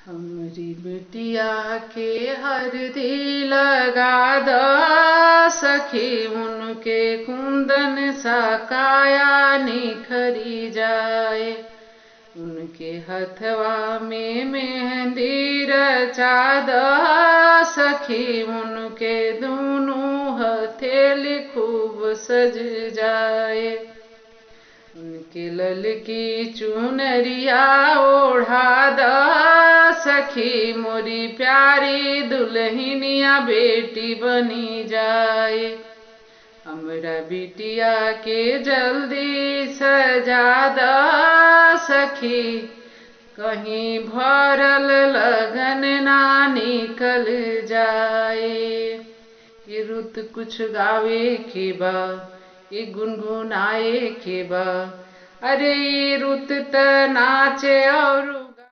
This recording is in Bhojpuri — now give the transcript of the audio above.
हमरी बिटिया के हरदी लगा द सखी, उनके कुंदन सा काया निखरी जाए। उनके हथवा में मेहंदी रचा द सखी, उनके दोनों हथेली खूब सज जाए। उनके ललकी चुनरिया ओढ़ा द सखी, मोरी प्यारी दुल्हनिया बेटी बनी जाए। हमरा बिटिया के जल्दी सजा द सखी, कहीं भरल लगन ना निकल जाए। ये रुत कुछ गावे के बा, ये गुनगुनाए के बा, अरे ये रुत त नाचे और